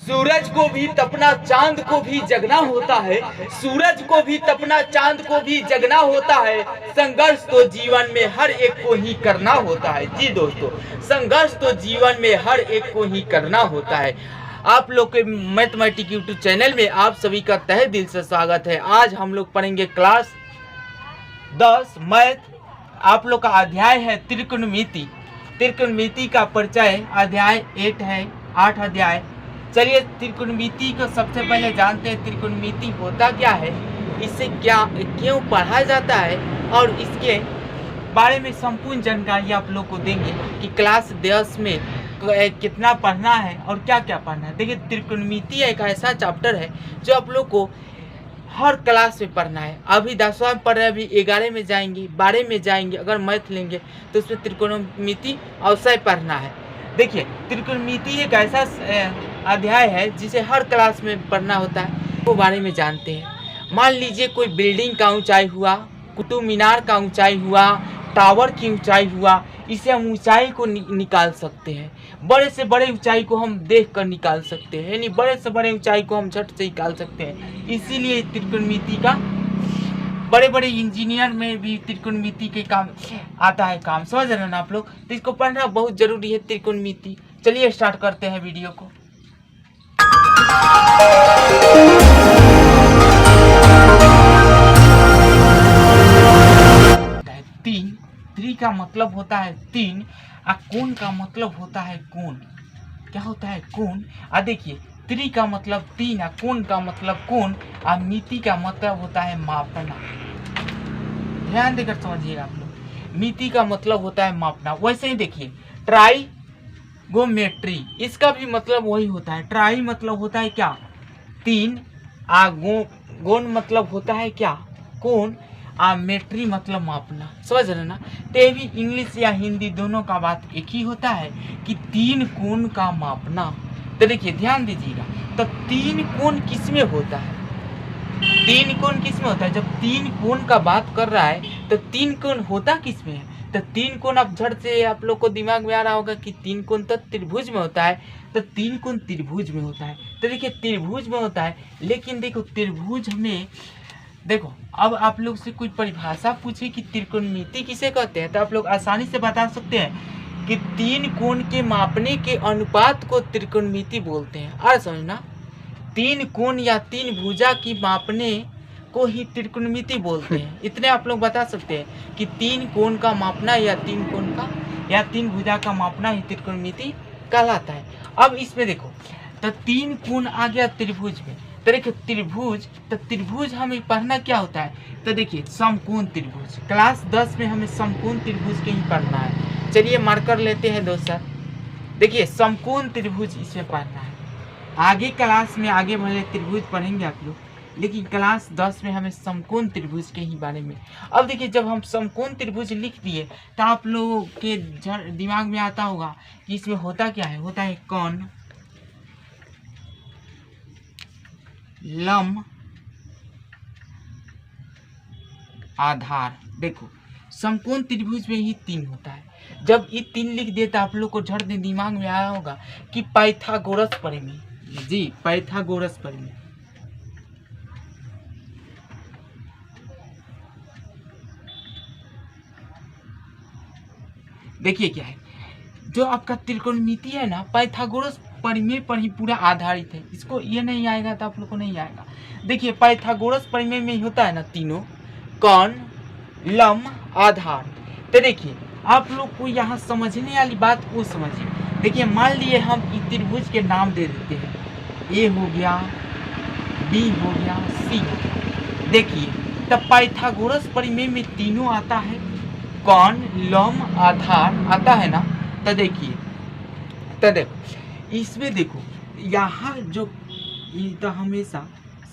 सूरज को भी तपना चांद को भी जगना होता है, सूरज को भी तपना चांद को भी जगना होता है। संघर्ष तो जीवन में हर एक को ही करना होता है। जी दोस्तों, संघर्ष तो जीवन में हर एक को ही करना होता है। आप लोग के मैथमेटिक यूट्यूब चैनल में आप सभी का तहे दिल से स्वागत है। आज हम लोग पढ़ेंगे क्लास 10 मैथ। आप लोग का अध्याय है त्रिकोणमिति। त्रिकोणमिति का परिचय अध्याय 8 है, 8 अध्याय। चलिए त्रिकोणमिति को सबसे पहले जानते हैं। त्रिकोणमिति होता क्या है, इससे क्या क्यों पढ़ा जाता है और इसके बारे में संपूर्ण जानकारी आप लोग को देंगे कि क्लास 10 में कितना पढ़ना है और क्या क्या पढ़ना है। देखिए, त्रिकोणमिति एक ऐसा चैप्टर है जो आप लोग को हर क्लास में पढ़ना है। अभी 10वां में पढ़ रहे हैं, अभी 11 में जाएंगे, 12 में जाएंगे। अगर मैथ लेंगे तो उसमें त्रिकोणमिति अवश्य पढ़ना है। देखिए, त्रिकोणमिति एक ऐसा अध्याय है जिसे हर क्लास में पढ़ना होता है। वो बारे में जानते हैं। मान लीजिए कोई बिल्डिंग का ऊंचाई हुआ, कुतुब मीनार का ऊंचाई हुआ, टावर की ऊंचाई हुआ, इसे हम ऊंचाई को निकाल सकते हैं। बड़े से बड़े ऊंचाई को हम देख कर निकाल सकते हैं, यानी बड़े से बड़े ऊंचाई को हम झट से निकाल सकते हैं। इसीलिए त्रिकोणमिति का बड़े बड़े इंजीनियर में भी त्रिकोणमिति के काम आता है। काम समझ रहे हैं ना आप लोग? तो इसको पढ़ना बहुत जरूरी है, त्रिकोणमिति। चलिए स्टार्ट करते हैं वीडियो को। तीन, त्रि का मतलब होता है तीन, और कोण का मतलब होता है कोण। क्या होता है? कोण। देखिए, त्रि का मतलब तीन, और कोण का मतलब कोण, और मिति का मतलब होता है मापना। ध्यान देकर समझिएगा आप लोग। मिति का मतलब होता है मापना। वैसे ही देखिए, ट्राइगोमेट्री, इसका भी मतलब वही होता है। ट्राई मतलब होता है क्या? तीन। गोन मतलब होता है क्या? कोण। मेट्री मतलब मापना। समझ रहे ना? तो ये भी इंग्लिश या हिंदी दोनों का बात एक ही होता है कि तीन कोण का मापना। तो देखिए, ध्यान दीजिएगा। तो तीन कोण किस में होता है? तीन कोण किस में होता है? जब तीन कोण का बात कर रहा है तो तीन कोण होता किस में है? तो तीन कोण अब झट से आप लोग को दिमाग में आ रहा होगा कि तीन कोण तो त्रिभुज में होता है। तो तीन कोण त्रिभुज में होता है। तो देखिए, त्रिभुज में होता है, लेकिन देखो त्रिभुज में देखो, अब आप लोग से कोई परिभाषा पूछे कि त्रिकोणमिति किसे कहते हैं, तो आप लोग आसानी से बता सकते हैं कि तीन कोण के मापने के अनुपात को त्रिकोणमिति बोलते हैं। और समझना, तीन कोण या तीन भुजा की मापने को ही त्रिकोणमिति बोलते हैं। इतने आप लोग बता सकते हैं कि तीन कोण का मापना या तीन कोण का या तीन भुजा का मापना ही त्रिकोणमिति कहलाता है। अब इसमें देखो, तो तीन कोण आ गया त्रिभुज में। तो देखिए, त्रिभुज, तो त्रिभुज हमें पढ़ना क्या होता है? तो देखिए, समकोण त्रिभुज। क्लास 10 में हमें समकोण त्रिभुज के ही पढ़ना है। चलिए मार्कर लेते हैं दोस्तों। देखिए, समकोण त्रिभुज इसमें पढ़ना है। आगे क्लास में आगे भले त्रिभुज पढ़ेंगे आप लोग, लेकिन क्लास 10 में हमें समकोण त्रिभुज के ही बारे में। अब देखिए, जब हम समकोण त्रिभुज लिख दिए तो आप लोगों के दिमाग में आता होगा कि इसमें होता क्या है। होता है कोण, लंब, आधार। देखो, समकोण त्रिभुज में ही तीन होता है। जब ये तीन लिख दिए तो आप लोग को झट से दिमाग में आया होगा कि पाइथागोरस परिमेय। जी, पाइथागोरस परिमेय। देखिए क्या है, जो आपका त्रिकोणमिति है ना, पाइथागोरस परिमेय पर ही पूरा आधारित है। इसको ये नहीं आएगा तो आप लोग को नहीं आएगा। देखिए, पाइथागोरस परिमेय में ही होता है ना तीनों, कोण, लंब, आधार। तो देखिए, आप लोग को यहाँ समझने वाली बात को समझिए। देखिए, मान लिए हम त्रिभुज के नाम दे देते हैं। ए हो गया, बी हो गया, सी हो गया। देखिए, तब पाइथागोरस परिमेय में तीनों आता है, कोण, लंब, आधार आता है ना। तो देखिए, तो देखो इसमें देखो, यहाँ जो तो हमेशा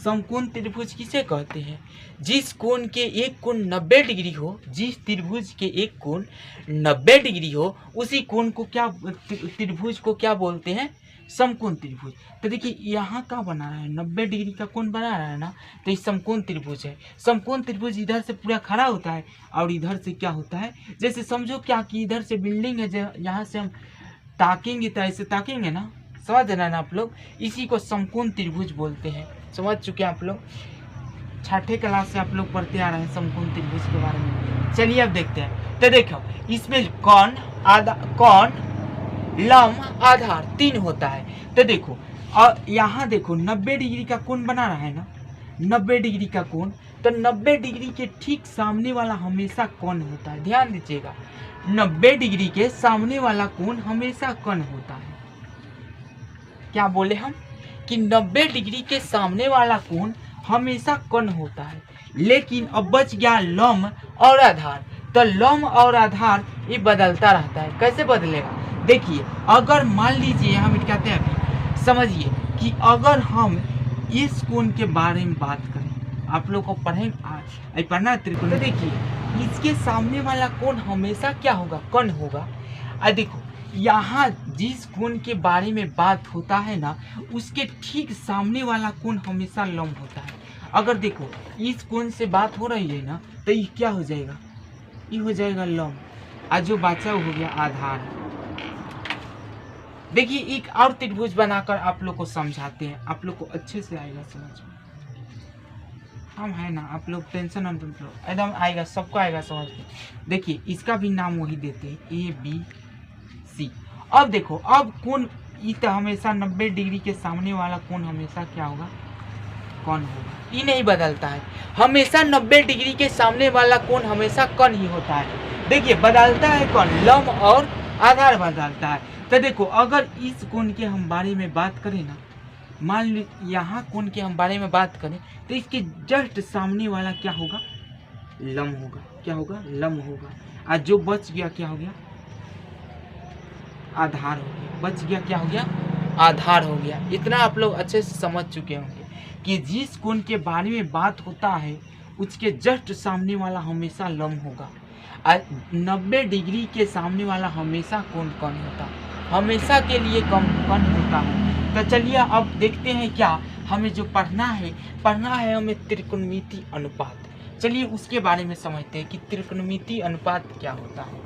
समकोण त्रिभुज किसे कहते हैं? जिस कोण के एक कोण 90 डिग्री हो, जिस त्रिभुज के एक कोण 90 डिग्री हो, उसी कोण को क्या, त्रिभुज को क्या बोलते हैं? समकोण त्रिभुज। तो देखिए, यहाँ का बना रहा है 90 डिग्री का कोण बना रहा है ना, तो ये समकोण त्रिभुज है। समकोण त्रिभुज इधर से पूरा खड़ा होता है और इधर से क्या होता है, जैसे समझो क्या कि इधर से बिल्डिंग है, यहाँ से हम ताकेंगे तो ऐसे ताकेंगे ना, समझ रहे हैं ना आप लोग। इसी को समकोण त्रिभुज बोलते हैं। समझ चुके हैं आप लोग, छठे क्लास से आप लोग पढ़ते आ रहे हैं समकोण त्रिभुज के बारे में। चलिए अब देखते हैं। तो देखो इसमें कोण लंब आधार 3 होता है। तो देखो और यहाँ देखो 90 डिग्री का कोण बना रहा है ना, 90 डिग्री का कोण। तो 90 डिग्री के ठीक सामने वाला हमेशा कोण होता है। ध्यान दीजिएगा, 90 डिग्री के सामने वाला कोण हमेशा कोण होता है। क्या बोले हम कि 90 डिग्री के सामने वाला कोण हमेशा कोण होता है। लेकिन अब बच गया लंब और आधार। तो लंब और आधार ये बदलता रहता है। कैसे बदलेगा? देखिए अगर मान लीजिए हम कहते हैं अभी समझिए कि अगर हम इस कोण के बारे में बात करें, आप लोग को पढ़ना त्रिकोण। तो देखिए इसके सामने वाला कोण हमेशा क्या होगा? कोण होगा। और देखो यहाँ जिस कोण के बारे में बात होता है ना, उसके ठीक सामने वाला कोण हमेशा लंब होता है। अगर देखो इस कोण से बात हो रही है ना, तो ये क्या हो जाएगा? ये हो जाएगा लंब, और जो बचा हो गया आधार। देखिए एक और त्रिभुज बनाकर आप लोग को समझाते हैं, आप लोग को अच्छे से आएगा समझ में। हम है ना, आप लोग टेंशन मत लो, एकदम आएगा, सबको आएगा समझ में। देखिए इसका भी नाम वही देते हैं, ABC। अब देखो अब कोण ये तो हमेशा 90 डिग्री के सामने वाला कोण हमेशा क्या होगा? कोण होगा। ये नहीं बदलता है, हमेशा 90 डिग्री के सामने वाला कोण हमेशा कोण ही होता है। देखिए बदलता है कौन? लंब और आधार बदलता है। तो देखो अगर इस कोण के हम बारे में बात करें ना, मान ली यहाँ कोण के हम बारे में बात करें, तो इसके जस्ट सामने वाला क्या होगा? लंब होगा। क्या होगा? लंब होगा। और जो बच गया क्या हो गया? आधार हो गया। बच गया क्या हो गया? आधार हो गया। इतना आप लोग अच्छे से समझ चुके होंगे कि जिस कोण के बारे में बात होता है उसके जस्ट सामने वाला हमेशा लंब होगा, और 90 डिग्री के सामने वाला हमेशा कोण होता है, हमेशा के लिए कोण होता है। तो चलिए अब देखते हैं क्या हमें जो पढ़ना है हमें त्रिकोणमिति अनुपात। चलिए उसके बारे में समझते हैं कि त्रिकोणमिति अनुपात क्या होता है।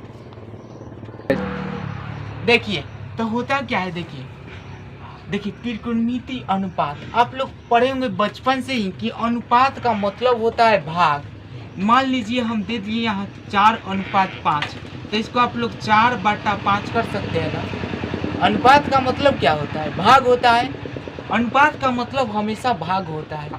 देखिए तो होता क्या है, देखिए त्रिकोणमिति अनुपात आप लोग पढ़े होंगे बचपन से ही कि अनुपात का मतलब होता है भाग। मान लीजिए हम दे दिए यहाँ 4:5, तो इसको आप लोग 4/5 कर सकते हैं ना। अनुपात का मतलब क्या होता है? भाग होता है। अनुपात का मतलब हमेशा भाग होता है।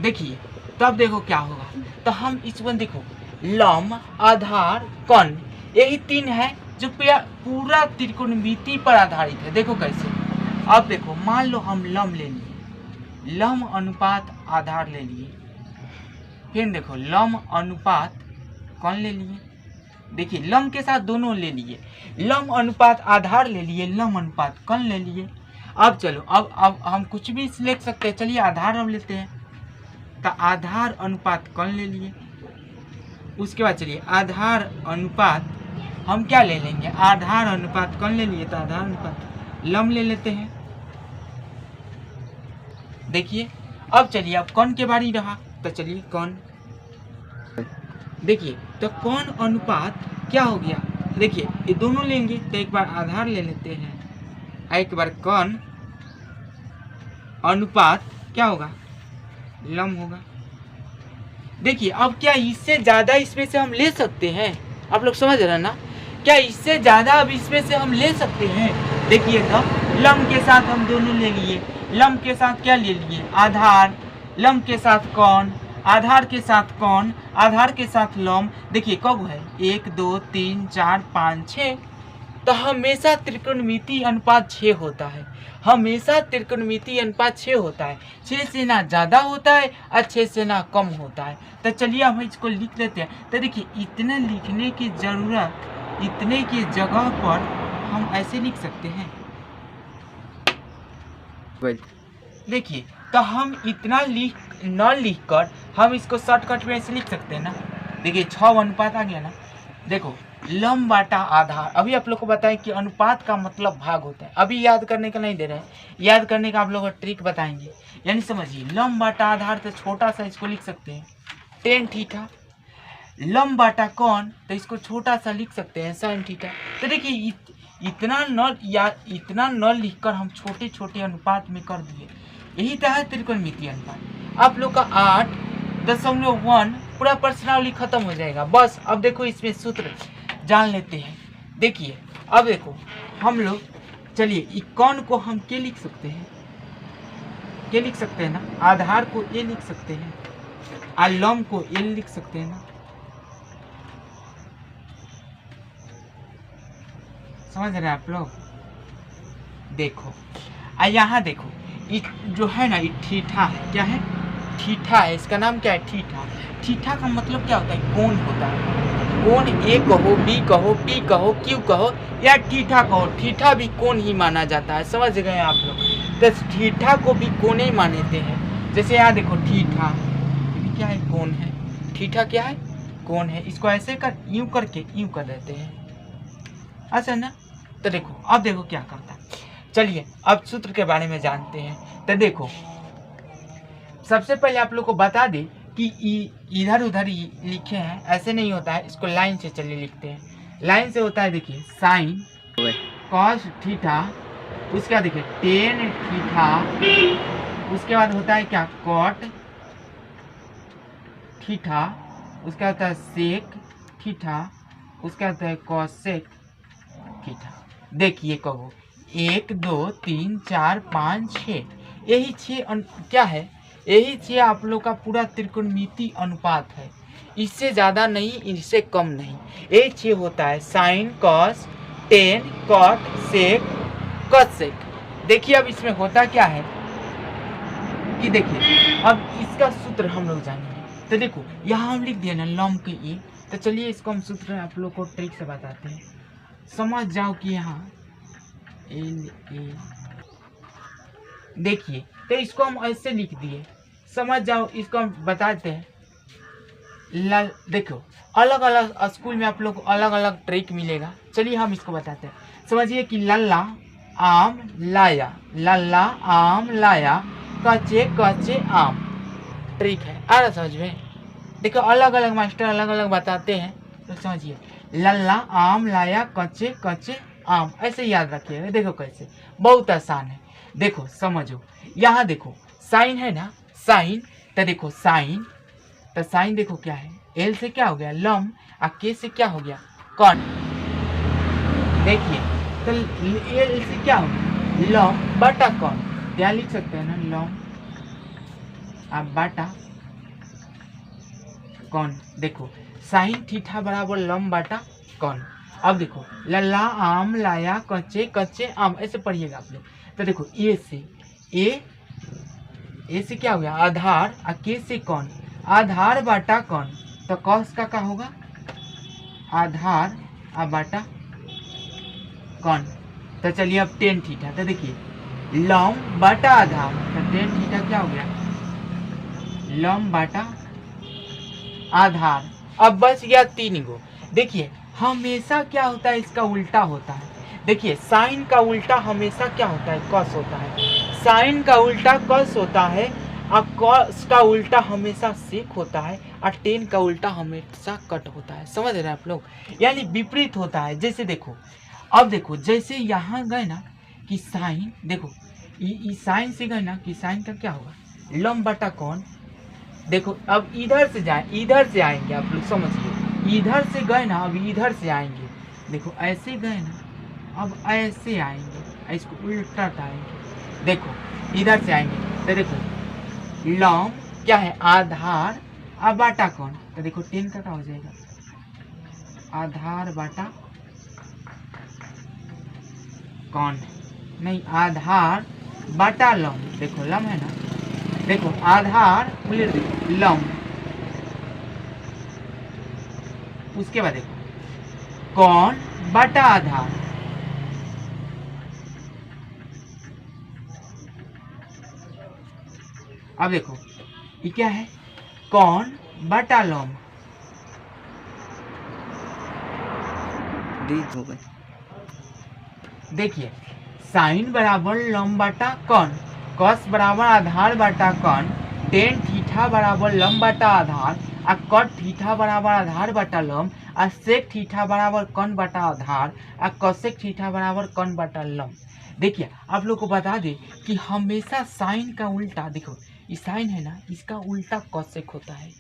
देखिए तब देखो क्या होगा। तो हम इसमें देखो लंब आधार कोण, यही 3 है जो पूरा त्रिकोणमिति पर आधारित है। देखो कैसे। अब देखो मान लो हम लंब ले लिए, लंब अनुपात आधार ले लिए, फिर देखो लंब अनुपात कोण ले लिए। देखिए लंब के साथ दोनों ले लिए, लंब अनुपात आधार ले लिए, लंब अनुपात कोण ले लिए। अब चलो अब हम कुछ भी लिख सकते हैं। चलिए आधार अब लेते हैं, तो आधार अनुपात कोण ले लिए। उसके बाद चलिए आधार अनुपात हम क्या ले लेंगे? आधार अनुपात कोण ले लिए, तो आधार अनुपात लंब ले लेते हैं। देखिए अब चलिए अब कोण के बारे रहा, तो चलिए कोण। देखिए तो कोण अनुपात क्या हो गया? देखिए ये दोनों लेंगे, तो एक बार आधार ले लेते हैं, एक बार कोण अनुपात क्या होगा? लंब होगा। देखिए अब क्या इससे ज्यादा इसमें से हम ले सकते हैं? आप लोग समझ रहे हैं ना? क्या इससे ज्यादा अब इसमें से हम ले सकते हैं? देखिए तो लंब के साथ हम दोनों ले लिए, लंब के साथ क्या ले लिए? आधार, लंब के साथ कोण, आधार के साथ कोण, आधार के साथ लंब। देखिए कब है? 1 2 3 4 5 6। तो हमेशा त्रिकोणमिति अनुपात 6 होता है, हमेशा त्रिकोणमिति अनुपात 6 होता है। 6 से ना ज़्यादा होता है और 6 से ना कम होता है। तो चलिए हम इसको लिख लेते हैं। तो देखिए इतने लिखने की ज़रूरत, इतने की जगह पर हम ऐसे लिख सकते हैं। देखिए तो हम इतना न लिख कर हम इसको शॉर्टकट में ऐसे लिख सकते हैं ना। देखिए 6 अनुपात आ गया ना। देखो लंब बाटा आधार, अभी आप लोग को बताएं कि अनुपात का मतलब भाग होता है। अभी याद करने का नहीं दे रहे हैं, याद करने का आप लोग को ट्रिक बताएंगे। यानी समझिए लंब बाटा आधार तो छोटा सा इसको लिख सकते हैं tan थीटा, लंब बाटा कोण तो इसको छोटा सा लिख सकते हैं sin थीटा। तो देखिए इतना न लिखकर हम छोटे छोटे अनुपात में कर दिए। यही तो है त्रिकोणमितीय अनुपात। आप लोग का 8.1 पूरा प्रश्नावली खत्म हो जाएगा। बस अब देखो इसमें सूत्र जान लेते हैं। देखिए अब देखो हम लोग, चलिए इक्यावन को हम क्या लिख सकते हैं, क्या लिख सकते हैं ना, आधार को ए लिख सकते हैं, लंब को एल लिख सकते हैं ना। समझ रहे हैं आप लोग। देखो यहाँ देखो जो है ना ये थीटा है। क्या है? थीटा है। इसका नाम क्या है? थीटा। थीटा का मतलब क्या होता है? कोण होता है। कोण ए कहो, बी कहो, पी कहो, क्यू कहो या थीटा कहो, थीटा भी कोण ही माना जाता है। समझ गए आप लोग। तो थीटा को भी कोण ही मानते हैं। जैसे यहाँ देखो थीटा क्या है? कोण है। थीटा क्या है? कोण है। इसको ऐसे कर यूं करके यूं कर देते हैं, अच्छा ना। तो देखो अब देखो क्या करता है। चलिए अब सूत्र के बारे में जानते हैं। तो देखो सबसे पहले आप लोग को बता दें कि इधर उधर लिखे हैं, ऐसे नहीं होता है। इसको लाइन से चलिए लिखते हैं। लाइन से होता है, देखिए साइन कॉस थीटा, उसके बाद देखिए टेन थीटा, उसके बाद होता है क्या? कॉट थीटा, उसका होता है सेक थीटा, उसका होता है कॉसेक थीटा। देखिए कहो 1 2 3 4 5 6, यही 6 क्या है? यही 6 आप लोग का पूरा त्रिकोणमितीय अनुपात है। इससे ज़्यादा नहीं, इससे कम नहीं। यही 6 होता है। Sine cos tan cot sec cosec. देखिए अब इसमें होता क्या है कि देखिए अब इसका सूत्र हम लोग जानेंगे। तो देखो यहाँ हम लिख दिया ना लंब के ए। तो चलिए इसको हम सूत्र आप लोग को ट्रिक से बताते हैं। समझ जाओ कि यहाँ एल ए, देखिए तो इसको हम ऐसे लिख दिए। समझ जाओ, इसको हम बताते हैं। देखो अलग अलग स्कूल में आप लोग को अलग अलग ट्रिक मिलेगा। चलिए हम इसको बताते हैं। समझिए कि लल्ला आम लाया, लल्ला आम लाया, कच्चे कच्चे आम। ट्रिक है, आ रहा समझ में। देखो अलग अलग मास्टर अलग अलग बताते हैं, तो समझिए लल्ला आम लाया कच्चे कच्चे आम, ऐसे याद रखिएगा। देखो कैसे, बहुत आसान है। देखो समझो, यहाँ देखो साइन है ना, साइन। तो देखो साइन, तो साइन देखो क्या है? एल से क्या हो गया? लंब, और के से क्या हो गया? कॉन। देखिए तो एल से क्या हो गया? लंब बटा कॉन। क्या लिख सकते हैं ना, लंब अब बटा कौन। देखो साइन थीटा बराबर लंब बटा कौन। अब देखो लल्ला आम लाया कच्चे कच्चे आम, ऐसे पढ़िएगा आप लोग। तो देखो ए से ए से क्या हो गया? आधार, और के से कौन? आधार बटा कौन। तो कॉस का क्या होगा? आधार और बटा कौन। तो चलिए अब टेन थीटा। तो देखिए लंब बटा आधार, तो टेन थीटा क्या हो गया? लंब बटा आधार। अब बच गया 3 गो। देखिए हमेशा क्या होता है? इसका उल्टा होता है। देखिए साइन का उल्टा हमेशा क्या होता है? कॉस होता है। साइन का उल्टा कॉस होता है, और कॉस का उल्टा हमेशा सेक होता है, और टेन का उल्टा हमेशा कट होता है। समझ रहे हैं आप लोग? यानी विपरीत होता है। जैसे देखो अब देखो, जैसे यहाँ गए ना कि साइन, देखो साइन से गए ना कि साइन का क्या होगा? लंब बटा कौन। देखो अब इधर से जाए, इधर से आएंगे आप लोग, समझिए इधर से गए ना, अब इधर से आएंगे। देखो ऐसे गए ना, अब ऐसे आएंगे, इसको उल्टा आएंगे। देखो इधर से आएंगे, तो देखो लंब क्या है? आधार और बाटा कौन। तो देखो 10 का क्या हो जाएगा? आधार बाटा कौन, नहीं आधार बाटा लंब। देखो लंब है ना, देखो आधार लंब, उसके बाद देखो कौन बटा आधार। अब देखो ये क्या है? कौन बटा लंब। देखिए साइन बराबर लंब बटा कौन, कॉस बराबर आधार बटा कौन, टेन थीटा बराबर लंब बटा आधार, आ कट थीटा बराबर आधार बटा लंब आ सेक थीटा बराबर कण बटा आधार आ कसेक थीटा बराबर कण बटा लंब। देखिए आप लोग को बता दें कि हमेशा साइन का उल्टा, देखो ये साइन है ना, इसका उल्टा कसेक होता है।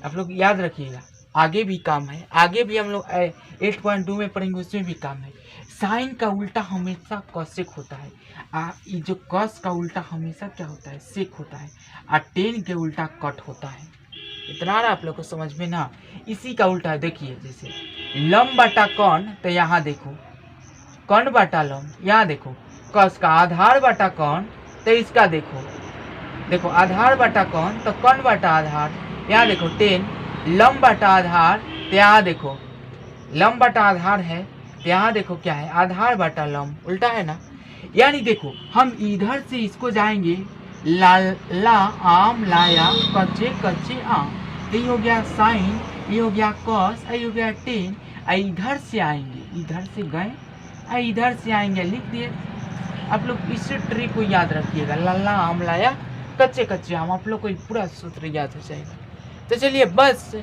आप लोग याद रखिएगा, आगे भी काम है, आगे भी हम लोग 8.2 में पढ़ेंगे, उसमें भी काम है। साइन का उल्टा हमेशा कसेक होता है, ये जो कस का उल्टा हमेशा क्या होता है, सेक होता है, और टेन के उल्टा कट होता है। इतना आ रहा आप लोग को समझ में ना। इसी का उल्टा है, देखिए जैसे लंब बटा कण, तो यहाँ देखो कण बटा लंब, यहाँ देखो कस का आधार बटा कण, तो इसका देखो देखो आधार बटा कण तो कण बटा आधार, यहाँ देखो टेन लंब बटा आधार, तो यहाँ देखो लंब बटा आधार है, तो यहाँ देखो क्या है, आधार बटा लंब, उल्टा है ना। यानी देखो हम इधर से इसको जाएंगे, ला ला आम लाया कच्चे कच्चे आम, तो ये हो गया साइन, ये हो गया कॉस, ये हो गया टेन। इधर से आएंगे, इधर से गए, इधर से आएंगे, लिख दिए। आप लोग इस ट्रिक को याद रखिएगा, लाला आम लाया कच्चे कच्चे आम, आप लोग को पूरा सूत्र याद हो जाएगा। तो चलिए बस,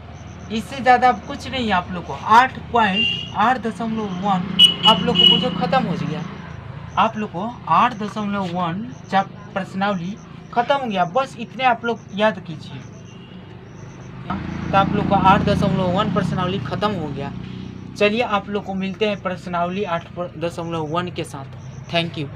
इससे ज़्यादा कुछ नहीं है। आप लोग को 8.8.1 आप लोग को जो खत्म हो गया, आप लोग को 8.1 प्रश्नावली खत्म हो गया। बस इतने आप लोग याद कीजिए, तो आप लोग का 8.1 प्रश्नावली खत्म हो गया। चलिए आप लोग को मिलते हैं प्रश्नावली 8.1 के साथ। Thank you.